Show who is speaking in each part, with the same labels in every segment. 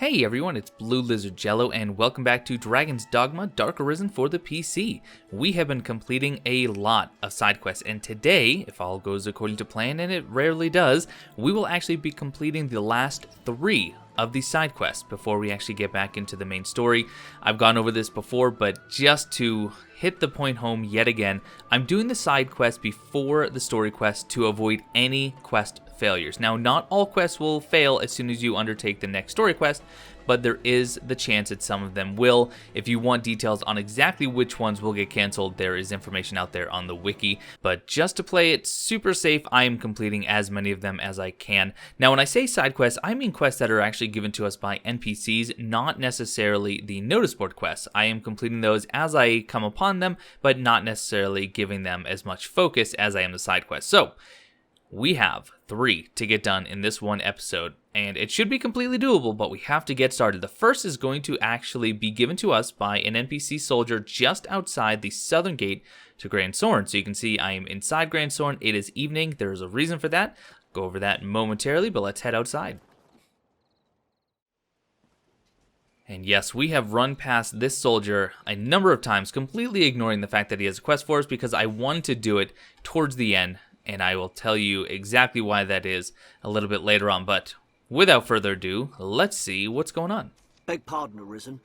Speaker 1: Hey everyone, it's Blue Lizard Jello and welcome back to Dragon Dogma Dark Arisen for the PC. We have been completing a lot of side quests, and today, if all goes according to plan, and it rarely does, we will actually be completing the last 3 of these side quests before we actually get back into the main story. I've gone over this before, but just to hit the point home yet again, I'm doing the side quest before the story quest to avoid any quest failures. Now, not all quests will fail as soon as you undertake the next story quest, but there is the chance that some of them will. If you want details on exactly which ones will get canceled, there is information out there on the wiki. But just to play it super safe, I am completing as many of them as I can. Now, when I say side quests, I mean quests that are actually given to us by NPCs, not necessarily the notice board quests. I am completing those as I come upon them, but not necessarily giving them as much focus as I am the side quests. So, we have 3 to get done in this one episode, and it should be completely doable, but we have to get started. The first is going to actually be given to us by an NPC soldier just outside the southern gate to Grand Sorn. So you can see I am inside Grand Sorn. It is evening. There is a reason for that. Go over that momentarily, but let's head outside. And yes, we have run past this soldier a number of times, completely ignoring the fact that he has a quest for us because I wanted to do it towards the end. And I will tell you exactly why that is a little bit later on. But without further ado, let's see what's going on.
Speaker 2: Beg pardon, Arisen.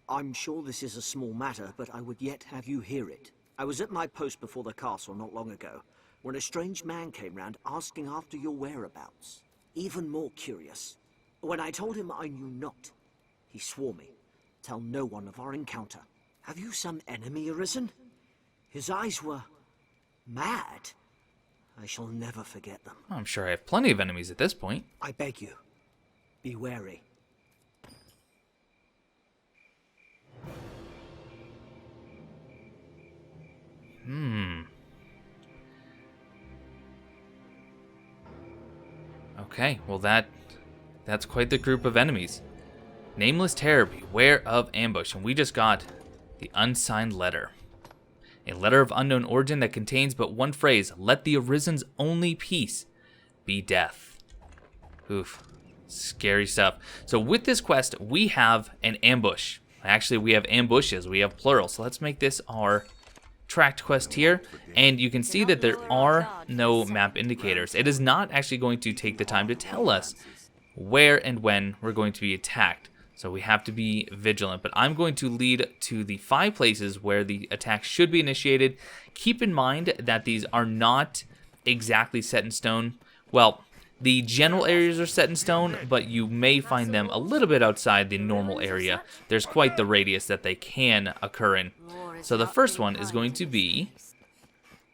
Speaker 2: I'm sure this is a small matter, but I would yet have you hear it. I was at my post before the castle not long ago, when a strange man came round asking after your whereabouts. Even more curious, when I told him I knew not, he swore me, tell no one of our encounter. Have you some enemy, Arisen? His eyes were mad. I shall never forget them.
Speaker 1: I'm sure I have plenty of enemies at this point.
Speaker 2: I beg you, be wary.
Speaker 1: Okay, well that's quite the group of enemies. Nameless terror, beware of ambush. And we just got the unsigned letter. A letter of unknown origin that contains but one phrase, let the Arisen's only peace be death. Oof, scary stuff. So with this quest, we have an ambush. Actually, we have ambushes, we have plural. So let's make this our tracked quest here. And you can see that there are no map indicators. It is not actually going to take the time to tell us where and when we're going to be attacked. So we have to be vigilant, but I'm going to lead to the 5 places where the attack should be initiated. Keep in mind that these are not exactly set in stone. Well, the general areas are set in stone, but you may find them a little bit outside the normal area. There's quite the radius that they can occur in. So the first one is going to be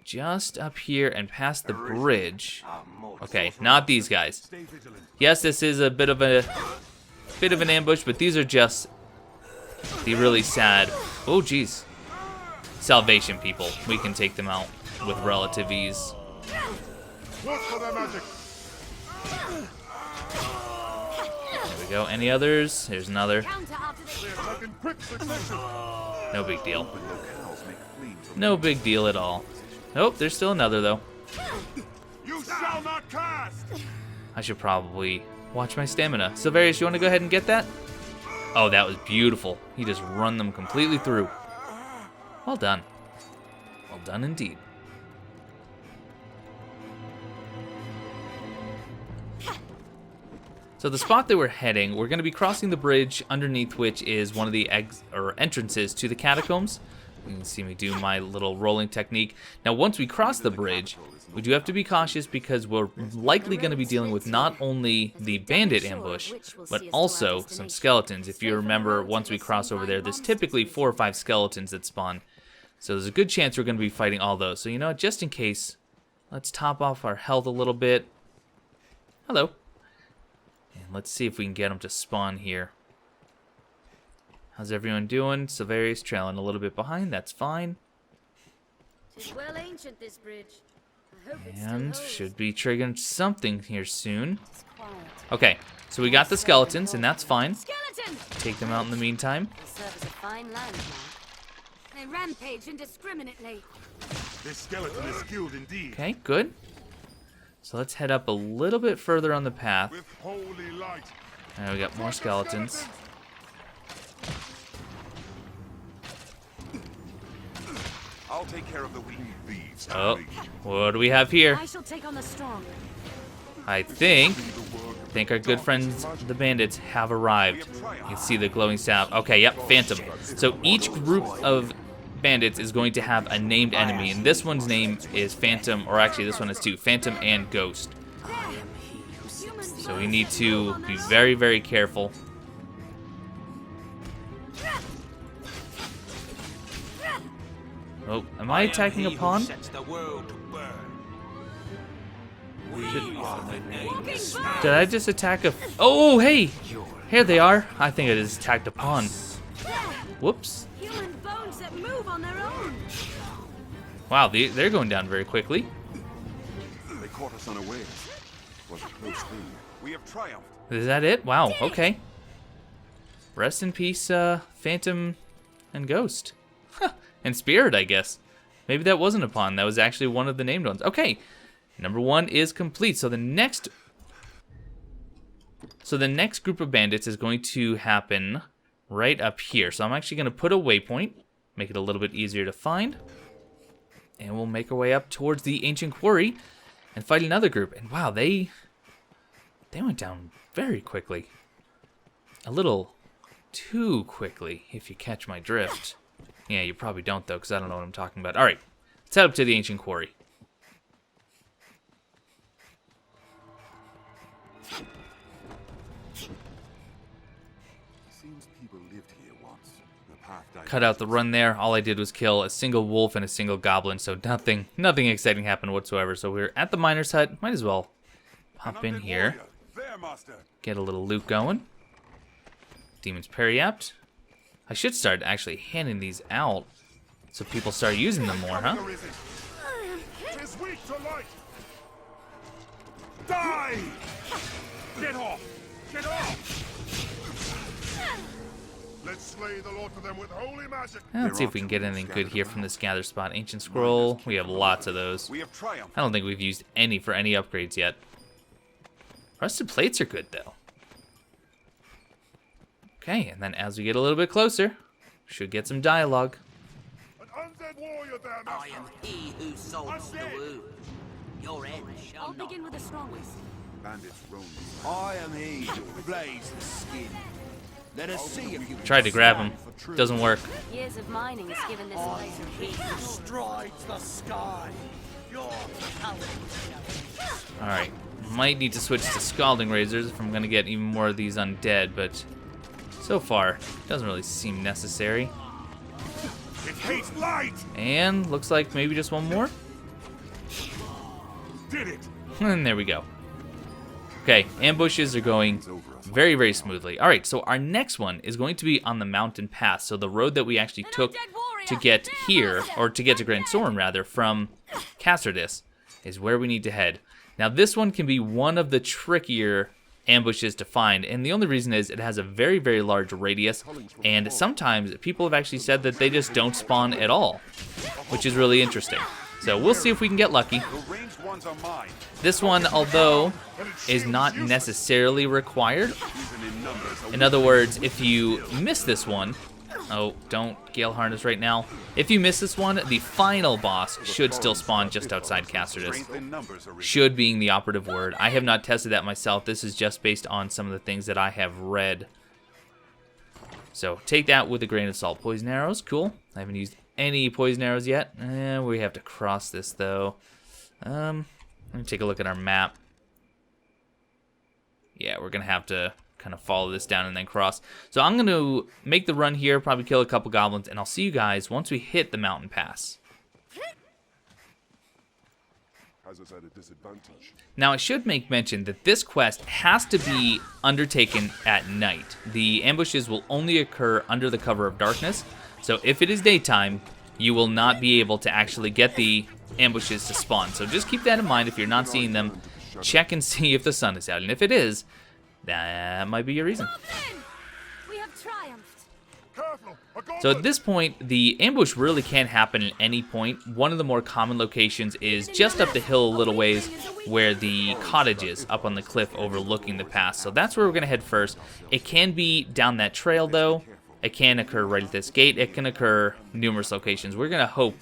Speaker 1: just up here and past the bridge. Okay, not these guys. Yes, this is a bit of an ambush, but these are just the really sad, oh geez, salvation people. We can take them out with relative ease. There we go. Any others? Here's another. No big deal. No big deal at all. Oh, there's still another though. You shall not cast. I should probably watch my stamina. Silverius, you want to go ahead and get that? Oh, that was beautiful. He just run them completely through. Well done. Well done indeed. So the spot that we're heading, we're going to be crossing the bridge underneath which is one of the entrances to the catacombs. You can see me do my little rolling technique. Now, once we cross the bridge, we do have to be cautious because we're likely going to be dealing with not only the bandit ambush, but also some skeletons. If you remember, once we cross over there, there's typically 4 or 5 skeletons that spawn. So there's a good chance we're going to be fighting all those. So, you know, just in case, let's top off our health a little bit. Hello. And let's see if we can get them to spawn here. How's everyone doing? Silverius trailing a little bit behind. That's fine.
Speaker 3: Well ancient, this bridge.
Speaker 1: And should be triggering something here soon. Okay, so we got the skeletons, and that's fine. Take them out in the meantime.
Speaker 3: They rampage indiscriminately.
Speaker 4: This skeleton is skilled indeed.
Speaker 1: Okay, good. So let's head up a little bit further on the path.
Speaker 4: With holy light.
Speaker 1: And we got more skeletons.
Speaker 4: I'll take care of the weak thieves.
Speaker 1: Oh, what do we have here?
Speaker 3: I shall take on the strong.
Speaker 1: I think our good friends, the bandits, have arrived. You can see the glowing staff. Okay, yep, Phantom. So each group of bandits is going to have a named enemy, and this one's name is Phantom, or actually this one is two, Phantom and Ghost. So we need to be very, very careful. Oh, am I attacking a pawn? Did I just attack a... Oh, hey! Here they are. I think I just attacked a pawn. Whoops.
Speaker 3: Human bones that move on their own.
Speaker 1: Wow, they're going down very quickly.
Speaker 4: They caught us unawares. Was a close thing. We have triumphed.
Speaker 1: Is that it? Wow, okay. Rest in peace, Phantom and Ghost. Huh. And Spirit, I guess. Maybe that wasn't a pawn. That was actually one of the named ones. Okay. Number 1 is complete. So the next group of bandits is going to happen right up here. So I'm actually going to put a waypoint, make it a little bit easier to find. And we'll make our way up towards the ancient quarry and fight another group. And wow, they went down very quickly. A little too quickly, if you catch my drift. Yeah, you probably don't, though, because I don't know what I'm talking about. All right, let's head up to the ancient quarry.
Speaker 4: Seems people lived here once. The path died.
Speaker 1: Cut out the run there. All I did was kill a single wolf and a single goblin, so nothing exciting happened whatsoever. So we're at the miner's hut. Might as well hop in here.
Speaker 4: There, master.
Speaker 1: Get a little loot going. Demon's Periapt. I should start actually handing these out so people start using them more, huh?
Speaker 4: Arisen. 'Tis weak to light. Die! Get off! Get off! Let's slay the Lord for them with holy magic.
Speaker 1: Let's see if we can get anything good here from this gather spot. Ancient scroll. We have lots of those.
Speaker 4: We have triumphed.
Speaker 1: I don't think we've used any for any upgrades yet. Rusted plates are good, though. Okay, and then as we get a little bit closer, we should get some dialogue.
Speaker 4: An undead warrior there,
Speaker 5: I
Speaker 4: master.
Speaker 5: am he who solves the wound. Your end shall
Speaker 3: I'll
Speaker 5: not.
Speaker 3: begin with the strongest.
Speaker 4: Bandits roam.
Speaker 6: I am he who blazes the skin. Let us see if you
Speaker 1: Tried to grab him. Doesn't work.
Speaker 3: Years of mining has given this
Speaker 6: I
Speaker 3: place
Speaker 6: am he who strides the sky. Your
Speaker 1: Alright. Might need to switch to Scalding Razors if I'm going to get even more of these undead, but so far, it doesn't really seem necessary.
Speaker 4: It hates light.
Speaker 1: And looks like maybe just one more.
Speaker 4: Did it.
Speaker 1: And there we go. Okay, ambushes are going very, very smoothly. All right, so our next one is going to be on the mountain pass. So the road that we actually took to get here, or to get to Grand Soren, rather, from Castardis, is where we need to head. Now, this one can be one of the trickier ambushes to find, and the only reason is it has a very, very large radius, and sometimes people have actually said that they just don't spawn at all, which is really interesting. So we'll see if we can get lucky.
Speaker 4: The ranged ones are mine.
Speaker 1: This one, although, is not necessarily required.
Speaker 4: Even in numbers.
Speaker 1: In other words, if you miss this one, oh, don't Gale Harness right now. If you miss this one, the final boss should still spawn just outside Castardis.
Speaker 4: Strength in numbers, Arisen.
Speaker 1: Should being the operative word. I have not tested that myself. This is just based on some of the things that I have read. So take that with a grain of salt. Poison arrows, cool. I haven't used any poison arrows yet. We have to cross this though. Let me take a look at our map. Yeah, we're gonna have to kind of follow this down and then cross. So I'm gonna make the run here, probably kill a couple goblins, and I'll see you guys once we hit the mountain pass.
Speaker 4: Has us at a disadvantage.
Speaker 1: Now, I should make mention that this quest has to be undertaken at night. The ambushes will only occur under the cover of darkness, so if it is daytime, you will not be able to actually get the ambushes to spawn. So just keep that in mind. If you're not seeing them, check and see if the sun is out, and if it is, that might be your reason.
Speaker 3: We have triumphed.
Speaker 1: So at this point, the ambush really can't happen at any point. One of the more common locations is just up the hill a little ways where the cottage is, up on the cliff overlooking the pass. So that's where we're going to head first. It can be down that trail, though. It can occur right at this gate. It can occur numerous locations. We're going to hope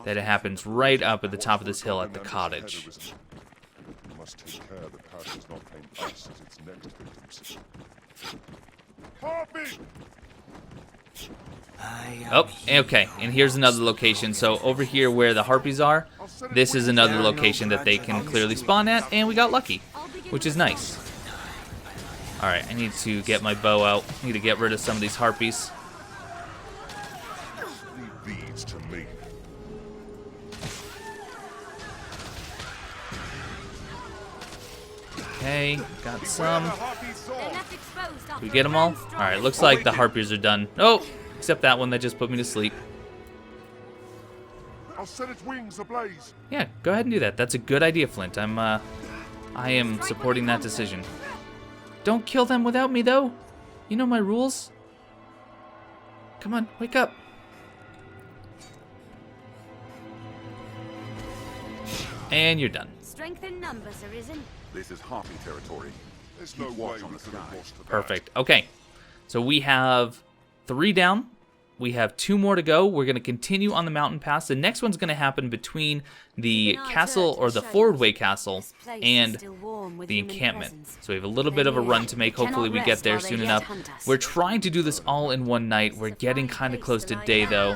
Speaker 1: that it happens right up at the top of this hill at the cottage.
Speaker 4: We must take care the pass does not claim us as its next victims. Harpy!
Speaker 1: Oh, okay, and here's another location. So over here where the harpies are, this is another location that they can clearly spawn at, and we got lucky, which is nice. Alright, I need to get my bow out. I need to get rid of some of these harpies.
Speaker 4: Leave these to me.
Speaker 1: Okay, got some.
Speaker 3: They're left exposed after
Speaker 1: We get them all? Alright, looks like the harpies are done. Oh, except that one that just put me to sleep.
Speaker 4: I'll set its wings ablaze.
Speaker 1: Yeah, go ahead and do that. That's a good idea, Flint. I am supporting that decision. Don't kill them without me, though. You know my rules. Come on, wake up. And you're done.
Speaker 3: Strength in numbers, Arisen.
Speaker 4: This is Harpy territory. There's no watch on the sky.
Speaker 1: Perfect. Okay, so we have 3 down. We have 2 more to go. We're going to continue on the mountain pass. The next one's going to happen between the castle, or the forward-way castle, and the encampment. So we have a little bit of a run to make. Hopefully we get there soon enough. We're trying to do this all in one night. We're getting kind of close to day, though,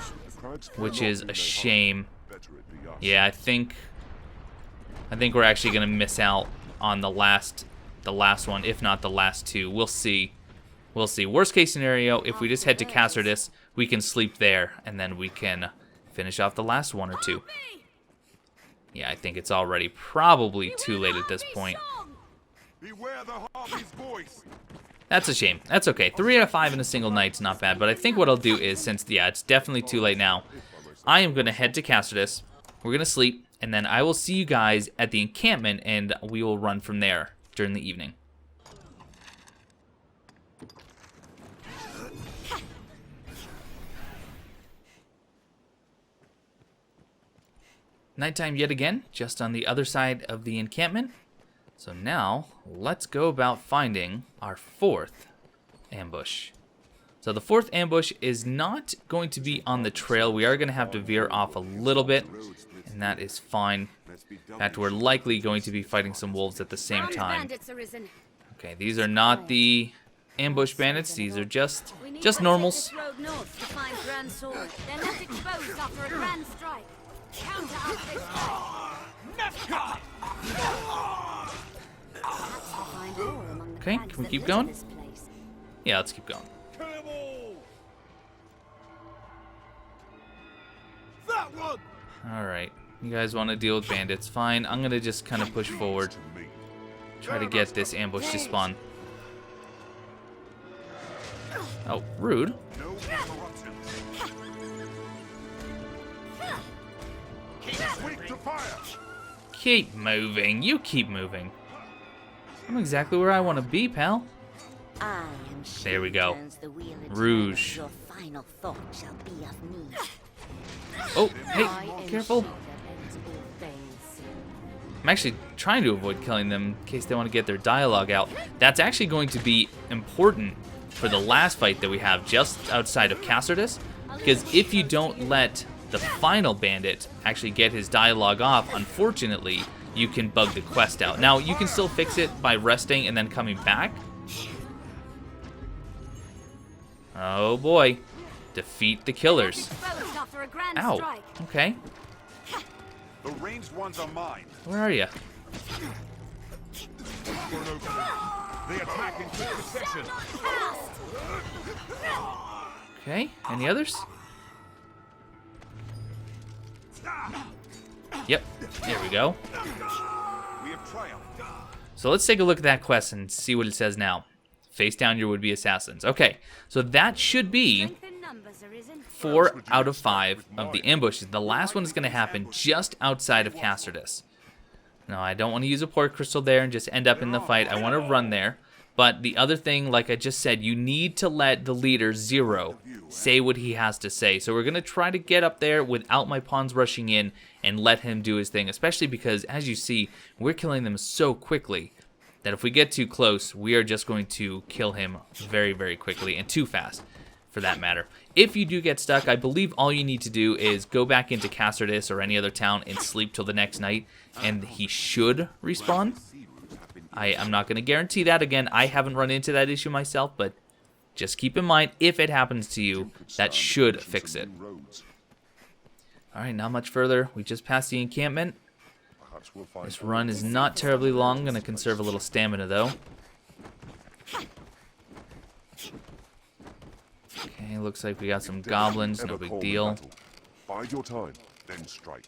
Speaker 1: which is a shame. Yeah, I think we're actually going to miss out on the last one, if not the last 2. We'll see. We'll see. Worst case scenario, if we just head to Cassardis, we can sleep there, and then we can finish off the last 1 or 2. Yeah, I think it's already probably too late at this point.
Speaker 4: Beware the Harpy's voice.
Speaker 1: That's a shame. That's okay. 3 out of 5 in a single night's not bad, but I think what I'll do is, since, yeah, it's definitely too late now, I am going to head to Cassardis. We're going to sleep, and then I will see you guys at the encampment, and we will run from there during the evening. Nighttime yet again, just on the other side of the encampment. So now, let's go about finding our 4th ambush. So the 4th ambush is not going to be on the trail. We are going to have to veer off a little bit, and that is fine. In fact, we're likely going to be fighting some wolves at the same time. Okay, these are not the ambush bandits. These are just normals. Okay, can we keep going? Yeah, let's keep going. Alright, you guys want to deal with bandits? Fine, I'm going to just kind of push forward. Try to get this ambush to spawn. Oh, rude. Keep moving. You keep moving. I'm exactly where I want to be, pal. There we go. Rouge. Oh, hey, careful. I'm actually trying to avoid killing them in case they want to get their dialogue out. That's actually going to be important for the last fight that we have just outside of Cassardis, because if you don't let the final bandit actually get his dialogue off, unfortunately, you can bug the quest out. Now, you can still fix it by resting and then coming back. Oh boy. Defeat the killers. Ow. Okay.
Speaker 4: The ranged ones are mine.
Speaker 1: Where are you?
Speaker 4: They attack in quick succession.
Speaker 1: Okay. Any others? Yep. There we go.
Speaker 4: We have triumphed.
Speaker 1: So let's take a look at that quest and see what it says now. Face down your would-be assassins. Okay. So that should be 4 out of 5 of the ambushes. The last one is going to happen just outside of Cassardis. Now, I don't want to use a port crystal there and just end up in the fight. I want to run there. But the other thing, like I just said, you need to let the leader, Zero, say what he has to say. So we're going to try to get up there without my pawns rushing in and let him do his thing, especially because, as you see, we're killing them so quickly that if we get too close, we are just going to kill him very, very quickly, and too fast, for that matter. If you do get stuck, I believe all you need to do is go back into Castardis or any other town and sleep till the next night, and he should respawn. I'm not going to guarantee that. Again, I haven't run into that issue myself, but just keep in mind, if it happens to you, that should fix it. Alright, not much further. We just passed the encampment. This run is not terribly long. I'm going to conserve a little stamina, though. Okay, looks like we got some goblins. No big deal.
Speaker 4: Bide your time, then strike.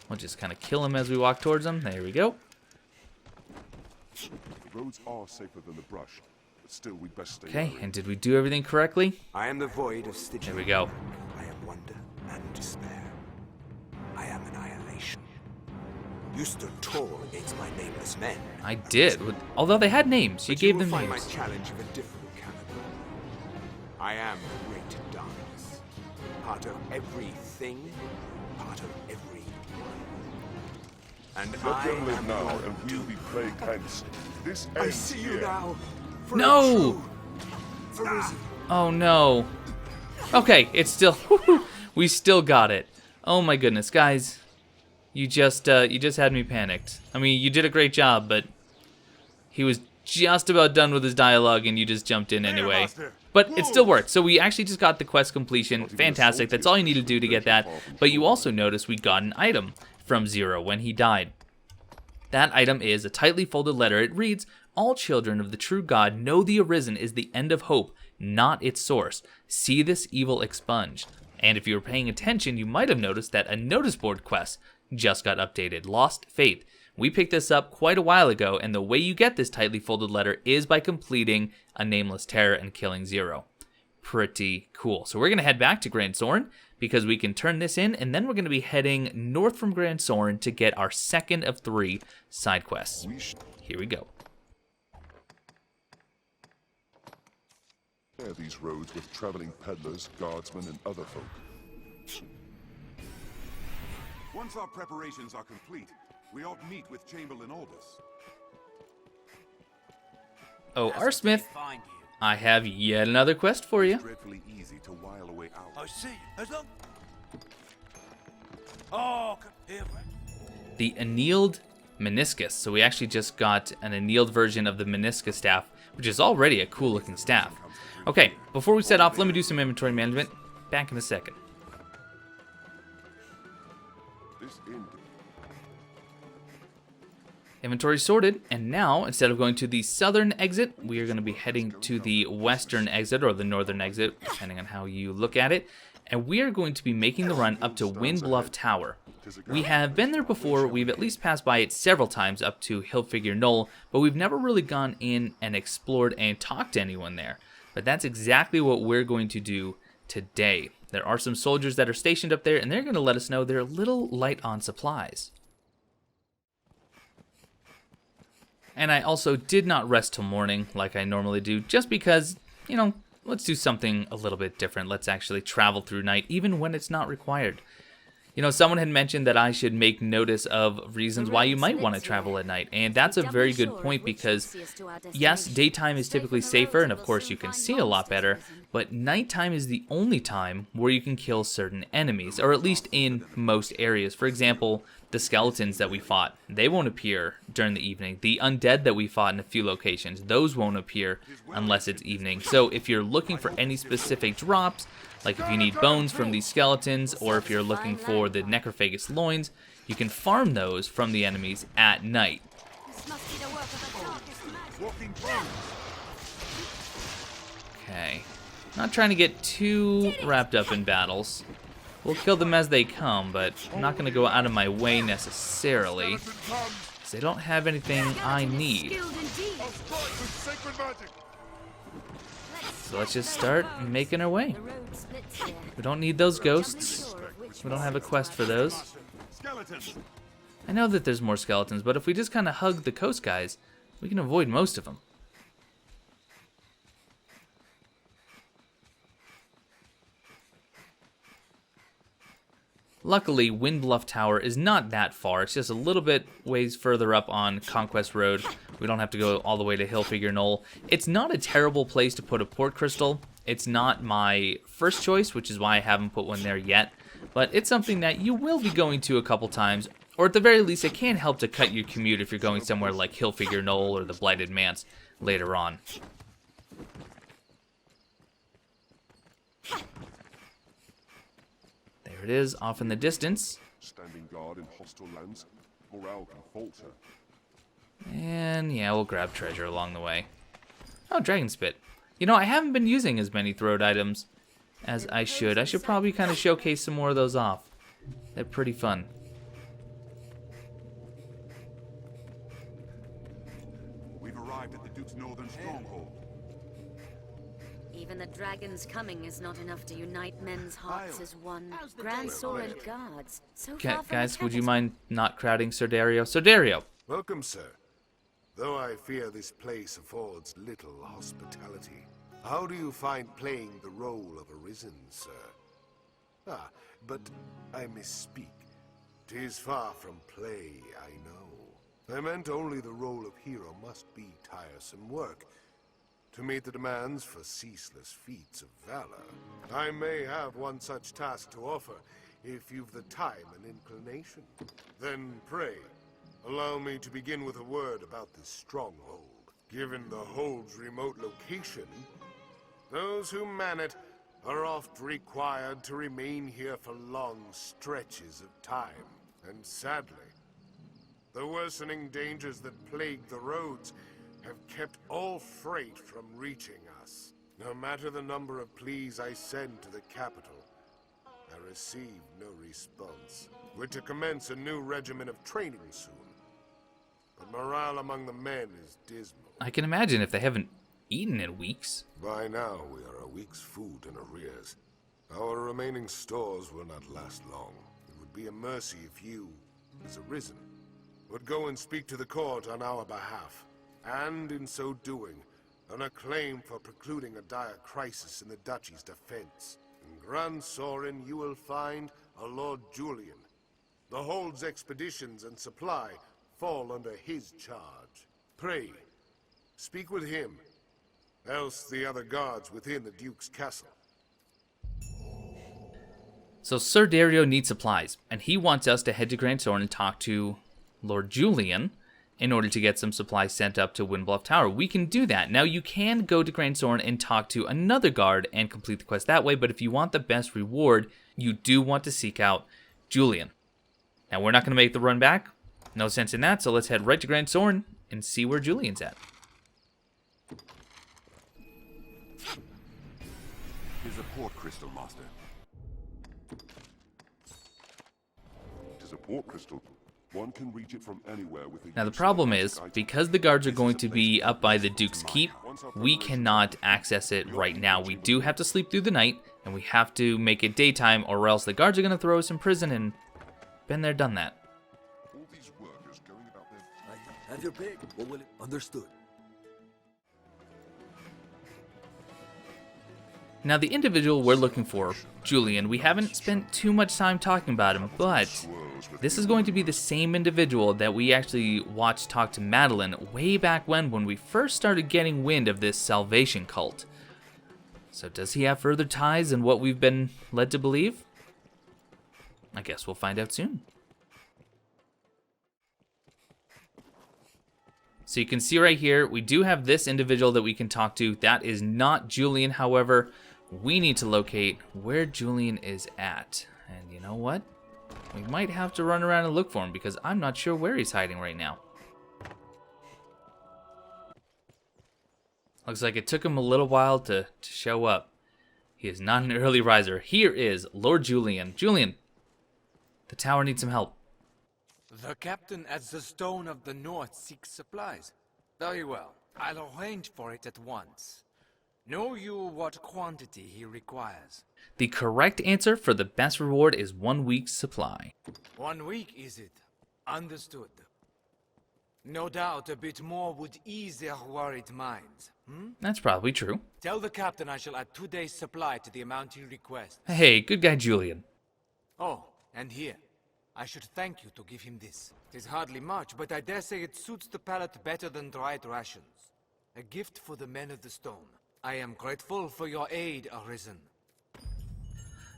Speaker 1: We'll just kind of kill him as we walk towards him. There we go.
Speaker 4: The roads are safer than the brush, but still we'd best stay
Speaker 1: Okay,
Speaker 4: wary.
Speaker 1: and did we do everything correctly?
Speaker 6: I am the void of Stygian.
Speaker 1: There we go.
Speaker 6: I am wonder and despair. I am annihilation. You stood tall against my nameless men.
Speaker 1: I did. Although they had names. You
Speaker 6: But
Speaker 1: gave
Speaker 6: will
Speaker 1: them
Speaker 6: find
Speaker 1: names.
Speaker 6: my challenge of a different caliber. I am the great darkness. Part of everything, part of everyone. And
Speaker 4: Let
Speaker 6: I
Speaker 4: them live
Speaker 6: am
Speaker 4: now,
Speaker 6: your
Speaker 4: and we'll be plagued hence. This
Speaker 6: I
Speaker 4: ends
Speaker 6: see you
Speaker 4: here.
Speaker 6: now. For
Speaker 1: No!
Speaker 6: Arisen.
Speaker 1: Oh no. Okay, it's still we still got it. Oh my goodness, guys. You just had me panicked. I mean, you did a great job, but he was just about done with his dialogue and you just jumped in anyway. But it still worked. So we actually just got the quest completion. Fantastic. That's all you need to do to get that. But you also notice we got an item from Zero when he died. That item is a tightly folded letter. It reads, "All children of the true God know the Arisen is the end of hope, not its source. See this evil expunged." And if you were paying attention, you might have noticed that a notice board quest just got updated, Lost Faith. We picked this up quite a while ago, and the way you get this tightly folded letter is by completing a Nameless Terror and killing Zero. Pretty cool. So we're going to head back to Grand Soren, because we can turn this in, and then we're going to be heading north from Grand Soren to get our second of 3 side quests. Here we go.
Speaker 4: Share these roads with traveling peddlers, guardsmen, and other folk.
Speaker 7: Once our preparations are complete, we ought meet with Chamberlain Albus.
Speaker 1: Oh, Arsmith,
Speaker 5: Find you.
Speaker 1: I have yet another quest for you.
Speaker 4: Dreadfully easy to while away hours.
Speaker 5: I see. As long. Oh, here.
Speaker 1: The annealed meniscus. So we actually just got an annealed version of the meniscus staff, which is already a cool looking staff. Okay, before we set off, let me do some inventory management. Back in a second.
Speaker 4: This inn.
Speaker 1: Inventory sorted, and now, instead of going to the southern exit, we are going to be heading to the western exit, or the northern exit, depending on how you look at it. And we are going to be making the run up to Windbluff Tower. We have been there before. We've at least passed by it several times up to Hillfigure Knoll, but we've never really gone in and explored and talked to anyone there. But that's exactly what we're going to do today. There are some soldiers that are stationed up there, and they're going to let us know they're a little light on supplies. And I also did not rest till morning like I normally do, just because, you know, let's do something a little bit different. Let's actually travel through night, even when it's not required. You know, someone had mentioned that I should make notice of reasons why you might want to travel at night, and that's a very good point because, yes, daytime is typically safer, and of course you can see a lot better, but nighttime is the only time where you can kill certain enemies, or at least in most areas. For example, the skeletons that we fought, they won't appear during the evening. The undead that we fought in a few locations, those won't appear unless it's evening. So if you're looking for any specific drops, like if you need bones from these skeletons, or if you're looking for the necrophagus loins, you can farm those from the enemies at night.
Speaker 3: This must be the work of the darkest magic.
Speaker 7: Walking bones.
Speaker 1: Okay. Not trying to get too wrapped up in battles. We'll kill them as they come, but I'm not going to go out of my way necessarily, because they don't have anything I need.
Speaker 3: Skilled indeed.
Speaker 7: Sacred magic.
Speaker 1: So let's just start making our way.
Speaker 3: The road splits here.
Speaker 1: We don't need those ghosts. We don't have a quest for those.
Speaker 7: Skeletons.
Speaker 1: I know that there's more skeletons, but if we just kind of hug the coast guys, We can avoid most of them. Luckily, Windbluff Tower is not that far. It's just a little bit ways further up on Conquest Road. We don't have to go all the way to Hillfigure Knoll. It's not a terrible place to put a port crystal. It's not my first choice, which is why I haven't put one there yet. But it's something that you will be going to a couple times, or at the very least, it can help to cut your commute if you're going somewhere like Hillfigure Knoll or the Blighted Manse later on. There it is, off in the distance.
Speaker 7: Standing guard in hostile lands, morale can falter.
Speaker 1: And yeah, we'll grab treasure along the way. Oh, Dragon Spit. You know, I haven't been using as many throwed items as I should. I should probably kind of showcase some more of those off. They're pretty fun.
Speaker 7: We've arrived at the Duke's northern stronghold.
Speaker 3: Even the dragon's coming is not enough to unite men's hearts as one. Gransor and guards. So far from
Speaker 1: Guys,
Speaker 3: the
Speaker 1: would you
Speaker 3: capital.
Speaker 1: mind not crowding Sir Dario? Sir Dario!
Speaker 8: Welcome, sir. Though I fear this place affords little hospitality. How do you find playing the role of Arisen, sir? Ah, but I misspeak. 'Tis far from play, I know. I meant only the role of hero must be tiresome work. To meet the demands for ceaseless feats of valor. I may have one such task to offer, if you've the time and inclination. Then pray, allow me to begin with a word about this stronghold. Given the hold's remote location, those who man it are oft required to remain here for long stretches of time. And sadly, the worsening dangers that plague the roads have kept all freight from reaching us. No matter the number of pleas I send to the capital, I receive no response. We're to commence a new regimen of training soon. But morale among the men is dismal.
Speaker 1: I can imagine if they haven't eaten in weeks.
Speaker 8: By now, we are a week's food in arrears. Our remaining stores will not last long. It would be a mercy if you, as Arisen, would go and speak to the court on our behalf. And in so doing, an acclaim for precluding a dire crisis in the duchy's defense. In Grand Sorin, you will find a Lord Julian. The Hold's expeditions and supply fall under his charge. Pray, speak with him, else the other guards within the Duke's castle.
Speaker 1: So Sir Dario needs supplies, and he wants us to head to Grand Sorin and talk to Lord Julian in order to get some supplies sent up to Windbluff Tower. We can do that. Now, you can go to Grand Sorin and talk to another guard and complete the quest that way, but if you want the best reward, you do want to seek out Julian. Now, we're not going to make the run back. No sense in that, so let's head right to Grand Sorin and see where Julian's at.
Speaker 7: Here's a port crystal, Master. It is a port crystal. One can reach it from anywhere with a
Speaker 1: Now the
Speaker 7: use of
Speaker 1: problem
Speaker 7: magic
Speaker 1: is,
Speaker 7: item.
Speaker 1: because the guards are going to be up by the Duke's Keep, we cannot access it right now. We do have to sleep through the night, and we have to make it daytime, or else the guards are going to throw us in prison, and been there, done that.
Speaker 7: All these workers going about their...
Speaker 9: I have your pig. What will it? Understood.
Speaker 1: Now the individual we're looking for, Julian, we haven't spent too much time talking about him, but this is going to be the same individual that we actually watched talk to Madeline way back when we first started getting wind of this salvation cult. So does he have further ties than what we've been led to believe? I guess we'll find out soon. So you can see right here, we do have this individual that we can talk to. That is not Julian, however. We need to locate where Julian is at. And you know what? We might have to run around and look for him because I'm not sure where he's hiding right now. Looks like it took him a little while to show up. He is not an early riser. Here is Lord Julian. Julian, the tower needs some help.
Speaker 10: The captain at the Stone of the North seeks supplies. Very well. I'll arrange for it at once. Know you what quantity he requires?
Speaker 1: The correct answer for the best reward is 1 week's supply.
Speaker 10: 1 week, is it? Understood. No doubt a bit more would ease their worried minds.
Speaker 1: That's probably true.
Speaker 10: Tell the captain I shall add 2 days' supply to the amount he requests.
Speaker 1: Hey, good guy Julian.
Speaker 10: Oh, and here. I should thank you to give him this. It is hardly much, but I dare say it suits the palate better than dried rations. A gift for the men of the stone. I am grateful for your aid, Arisen.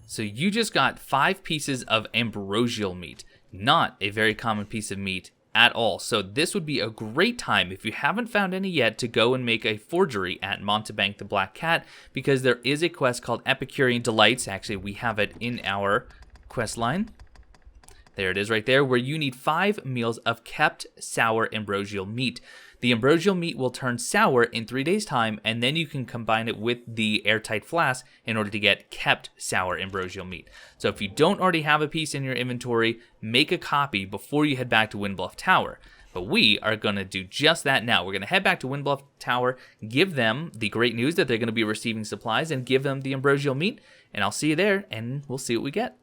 Speaker 1: So you just got 5 pieces of ambrosial meat. Not a very common piece of meat at all. So this would be a great time, if you haven't found any yet, to go and make a forgery at Montebank the Black Cat, because there is a quest called Epicurean Delights. Actually, we have it in our quest line. There it is right there, where you need 5 meals of kept sour ambrosial meat. The ambrosial meat will turn sour in 3 days' time, and then you can combine it with the airtight flask in order to get kept sour ambrosial meat. So if you don't already have a piece in your inventory, make a copy before you head back to Windbluff Tower. But we are going to do just that now. We're going to head back to Windbluff Tower, give them the great news that they're going to be receiving supplies, and give them the ambrosial meat, and I'll see you there, and we'll see what we get.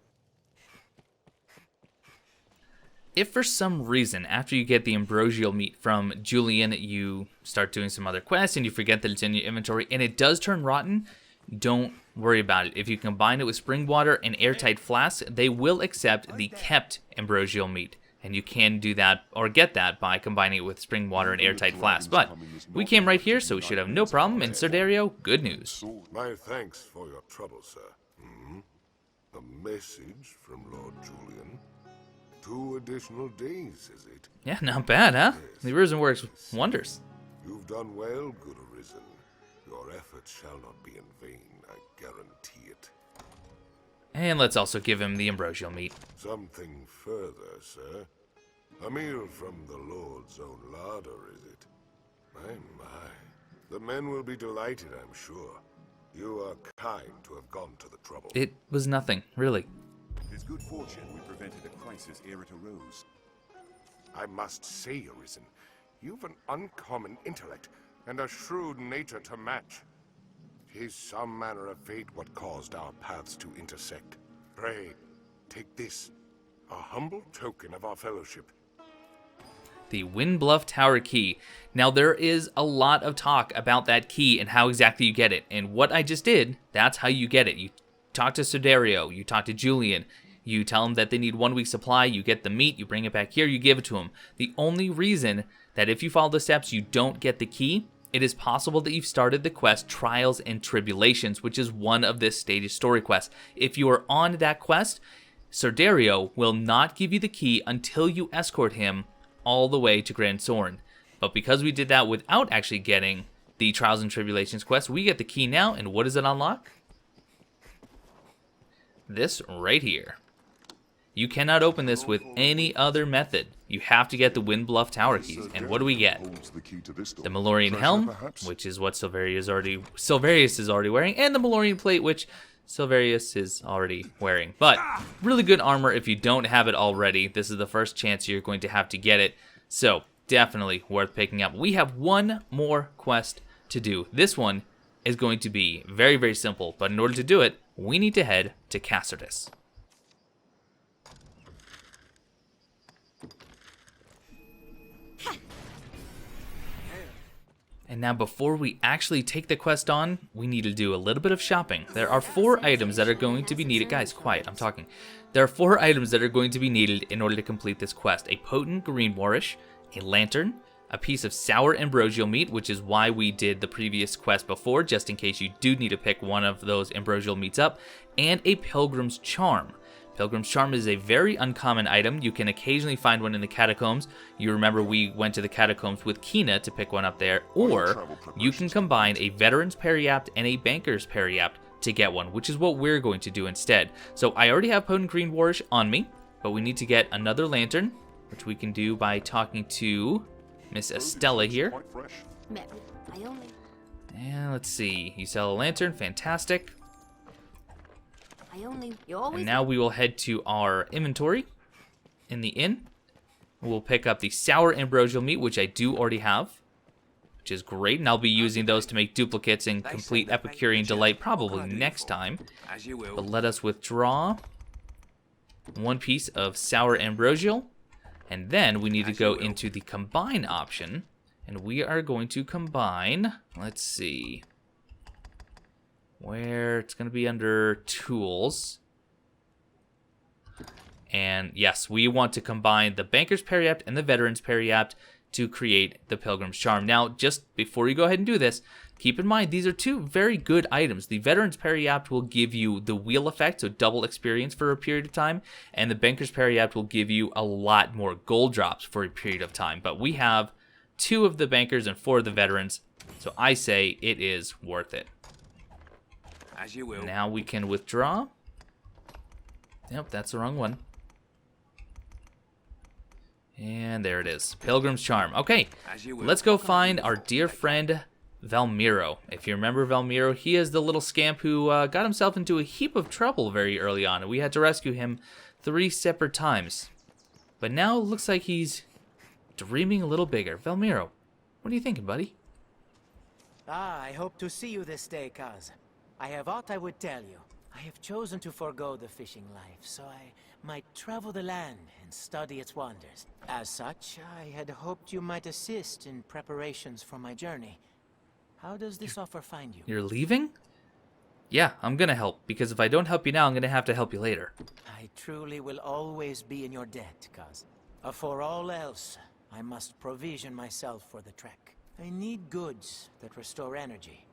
Speaker 1: If for some reason, after you get the ambrosial meat from Julian, you start doing some other quests and you forget that it's in your inventory and it does turn rotten, don't worry about it. If you combine it with spring water and airtight flasks, they will accept the kept ambrosial meat. And you can do that, or get that, by combining it with spring water and airtight flasks. But we came right here, so we should have no problem. And Sir Dario, good news.
Speaker 8: My thanks for your trouble, sir. A message from Lord Julian. 2 additional days, is it?
Speaker 1: Yeah, not bad, huh?
Speaker 8: Yes.
Speaker 1: The Arisen works wonders.
Speaker 8: You've done well, good Arisen. Your efforts shall not be in vain, I guarantee it.
Speaker 1: And let's also give him the ambrosial meat.
Speaker 8: Something further, sir. A meal from the Lord's own larder, is it? My. The men will be delighted, I'm sure. You are kind to have gone to the trouble.
Speaker 1: It was nothing, really.
Speaker 4: It's good fortune we prevented a crisis ere it arose.
Speaker 8: I must say, Arisen, you've an uncommon intellect and a shrewd nature to match. 'Tis some manner of fate what caused our paths to intersect. Pray, take this, a humble token of our fellowship.
Speaker 1: The Windbluff Tower key. Now there is a lot of talk about that key and how exactly you get it. And what I just did, that's how you get it. You talk to Sir Dario, you talk to Julian, you tell them that they need 1 week supply, you get the meat, you bring it back here, you give it to them. The only reason that if you follow the steps you don't get the key, it is possible that you've started the quest Trials and Tribulations, which is one of this stage's story quests. If you are on that quest, Sir Dario will not give you the key until you escort him all the way to Grand Sorn. But because we did that without actually getting the Trials and Tribulations quest, we get the key now, and what does it unlock? This right here. You cannot open this with any other method. You have to get the Windbluff Tower keys. And what do we get? The Malorian Helm, which is what Silverius is already wearing, and the Malorian Plate, which Silverius is already wearing. But really good armor if you don't have it already. This is the first chance you're going to have to get it. So definitely worth picking up. We have 1 more quest to do. This one is going to be very, very simple. But in order to do it, we need to head to Cassardus. And now before we actually take the quest on, we need to do a little bit of shopping. There are 4 items that are going to be needed. Guys, quiet, I'm talking. There are 4 items that are going to be needed in order to complete this quest. A potent green warish, a lantern, a piece of sour ambrosial meat, which is why we did the previous quest before, just in case you do need to pick one of those ambrosial meats up, and a pilgrim's charm. Pilgrim's Charm is a very uncommon item. You can occasionally find one in the catacombs. You remember we went to the catacombs with Kina to pick one up there. Or you can combine a Veteran's Periapt and a Banker's Periapt to get one, which is what we're going to do instead. So I already have Potent Green Warish on me, but we need to get another lantern, which we can do by talking to Miss Estella here. And let's see. You sell a lantern. Fantastic. And now we will head to our inventory in the inn. We'll pick up the sour ambrosial meat, which I do already have, which is great. And I'll be using those to make duplicates and complete Epicurean Delight probably next time. But let us withdraw 1 piece of sour ambrosial. And then we need to go into the combine option. And we are going to combine, let's see, where it's going to be under tools. And yes, we want to combine the Banker's Periapt and the Veteran's Periapt to create the Pilgrim's Charm. Now, just before you go ahead and do this, keep in mind these are two very good items. The Veteran's Periapt will give you the wheel effect, so double experience for a period of time, and the Banker's Periapt will give you a lot more gold drops for a period of time. But we have 2 of the Bankers and 4 of the Veterans, so I say it is worth it.
Speaker 6: As you will.
Speaker 1: Now we can withdraw. Yep, that's the wrong one. And there it is. Pilgrim's Charm. Okay, let's go find our dear friend Valmiro. If you remember Valmiro, he is the little scamp who got himself into a heap of trouble very early on, and we had to rescue him 3 separate times. But now it looks like he's dreaming a little bigger. Valmiro, what are you thinking, buddy?
Speaker 11: I hope to see you this day, Kaz. I have aught I would tell you. I have chosen to forego the fishing life, so I might travel the land and study its wonders. As such, I had hoped you might assist in preparations for my journey. How does this offer find you?
Speaker 1: You're leaving? Yeah, I'm gonna help, because if I don't help you now, I'm gonna have to help you later.
Speaker 11: I truly will always be in your debt, Kaz. For all else, I must provision myself for the trek. I need goods that restore energy.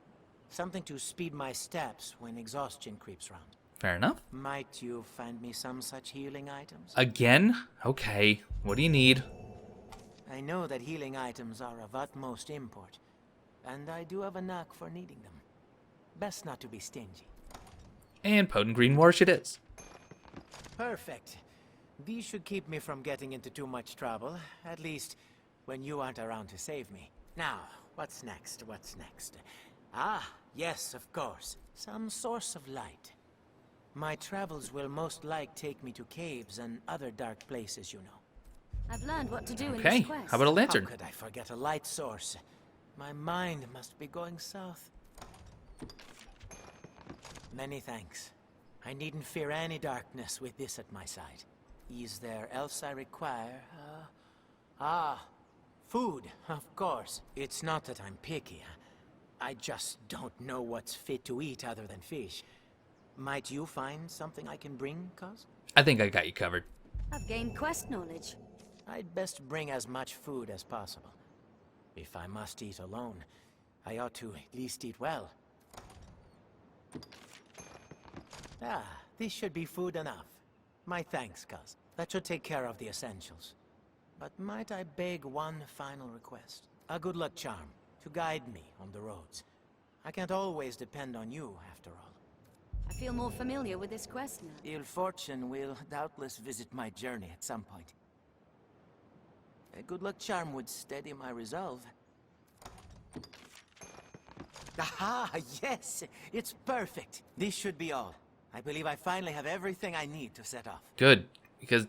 Speaker 11: Something to speed my steps when exhaustion creeps round.
Speaker 1: Fair enough.
Speaker 11: Might you find me some such healing items?
Speaker 1: Again? Okay, what do you need?
Speaker 11: I know that healing items are of utmost import, and I do have a knack for needing them. Best not to be stingy.
Speaker 1: And potent green wash it is.
Speaker 11: Perfect. These should keep me from getting into too much trouble, at least when you aren't around to save me. Now, what's next? What's next? Ah, yes, of course. Some source of light. My travels will most like take me to caves and other dark places, you know.
Speaker 3: I've learned what to do in
Speaker 1: Okay,
Speaker 3: this quest.
Speaker 1: how about a lantern?
Speaker 11: How could I forget a light source? My mind must be going south. Many thanks. I needn't fear any darkness with this at my side. Is there else I require? Food, of course. It's not that I'm picky. I just don't know what's fit to eat other than fish. Might you find something I can bring, Cuz?
Speaker 1: I think I got you covered.
Speaker 3: I've gained quest knowledge.
Speaker 11: I'd best bring as much food as possible. If I must eat alone, I ought to at least eat well. This should be food enough. My thanks, Cuz. That should take care of the essentials. But might I beg one final request? A good luck charm to guide me on the roads. I can't always depend on you, after all.
Speaker 3: I feel more familiar with this quest now.
Speaker 11: Ill fortune will doubtless visit my journey at some point. A good luck charm would steady my resolve. Aha, yes! It's perfect! This should be all. I believe I finally have everything I need to set off.
Speaker 1: Good, because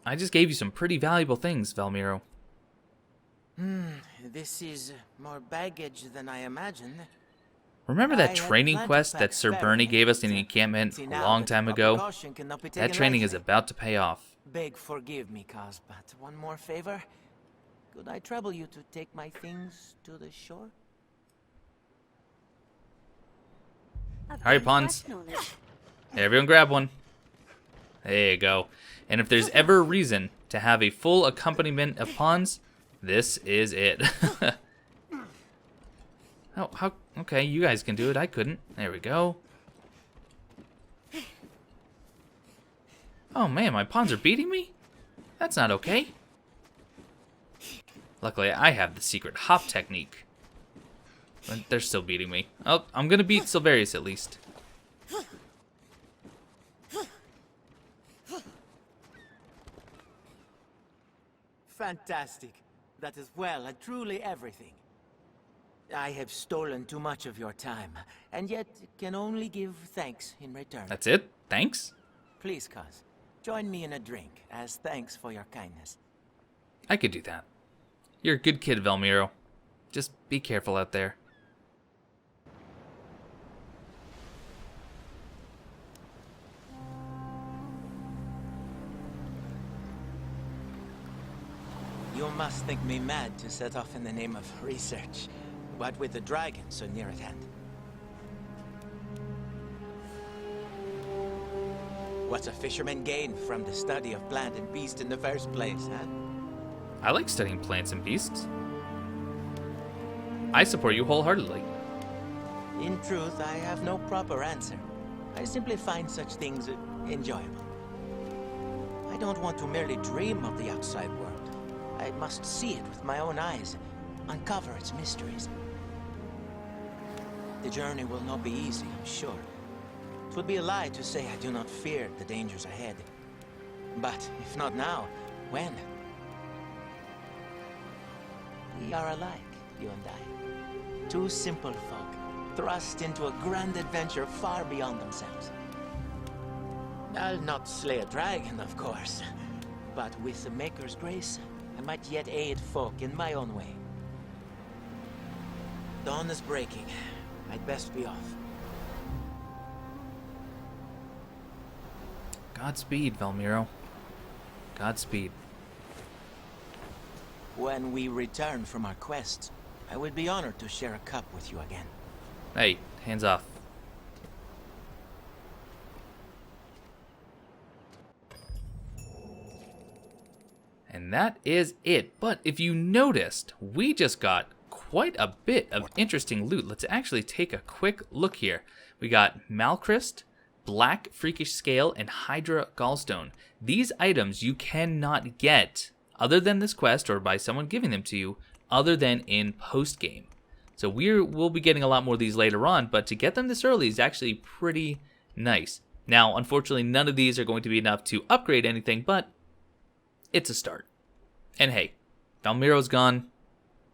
Speaker 1: I just gave you some pretty valuable things, Valmiro.
Speaker 11: This is more baggage than I imagined.
Speaker 1: Remember that training quest that Sir Bernie gave us in the encampment a long time ago? That training is about to pay off.
Speaker 11: Beg forgive me, Kaz, but one more favor. Could I trouble you to take my things to the shore?
Speaker 1: Alright, pawns. Hey, everyone grab one. There you go. And if there's ever a reason to have a full accompaniment of pawns, this is it. Oh, how? Okay, you guys can do it. I couldn't. There we go. Oh man, my pawns are beating me? That's not okay. Luckily, I have the secret hop technique. But they're still beating me. Oh, I'm gonna beat Silverius at least.
Speaker 11: Fantastic. That is well and truly everything. I have stolen too much of your time, and yet can only give thanks in return.
Speaker 1: That's it? Thanks?
Speaker 11: Please, Cuz, join me in a drink as thanks for your kindness.
Speaker 1: I could do that. You're a good kid, Valmiro. Just be careful out there.
Speaker 11: must think me mad to set off in the name of research. What with the dragon so near at hand. What's a fisherman gain from the study of plant and beast in the first place, huh?
Speaker 1: I like studying plants and beasts. I support you wholeheartedly.
Speaker 11: In truth, I have no proper answer. I simply find such things enjoyable. I don't want to merely dream of the outside world. I must see it with my own eyes, uncover its mysteries. The journey will not be easy, I'm sure. It would be a lie to say I do not fear the dangers ahead. But if not now, when? We are alike, you and I. Two simple folk, thrust into a grand adventure far beyond themselves. I'll not slay a dragon, of course, but with the Maker's grace, I might yet aid folk in my own way. Dawn is breaking. I'd best be off.
Speaker 1: Godspeed, Valmiro. Godspeed.
Speaker 11: When we return from our quests, I would be honored to share a cup with you again.
Speaker 1: Hey, hands off. And that is it. But if you noticed, we just got quite a bit of interesting loot. Let's actually take a quick look here. We got Malchrist, Black Freakish Scale, and Hydra Gallstone. These items you cannot get other than this quest or by someone giving them to you, other than in post-game. So we'll be getting a lot more of these later on, but to get them this early is actually pretty nice. Now, unfortunately, none of these are going to be enough to upgrade anything, but it's a start. And hey, Valmiro's gone.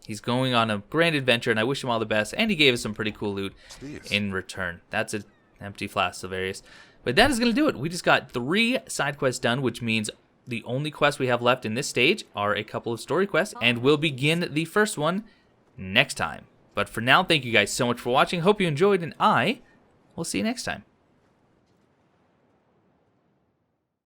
Speaker 1: He's going on a grand adventure, and I wish him all the best. And he gave us some pretty cool loot in return. That's an empty flask, Silverius. But that is going to do it. We just got 3 side quests done, which means the only quests we have left in this stage are a couple of story quests, and we'll begin the first one next time. But for now, thank you guys so much for watching. Hope you enjoyed, and I will see you next time.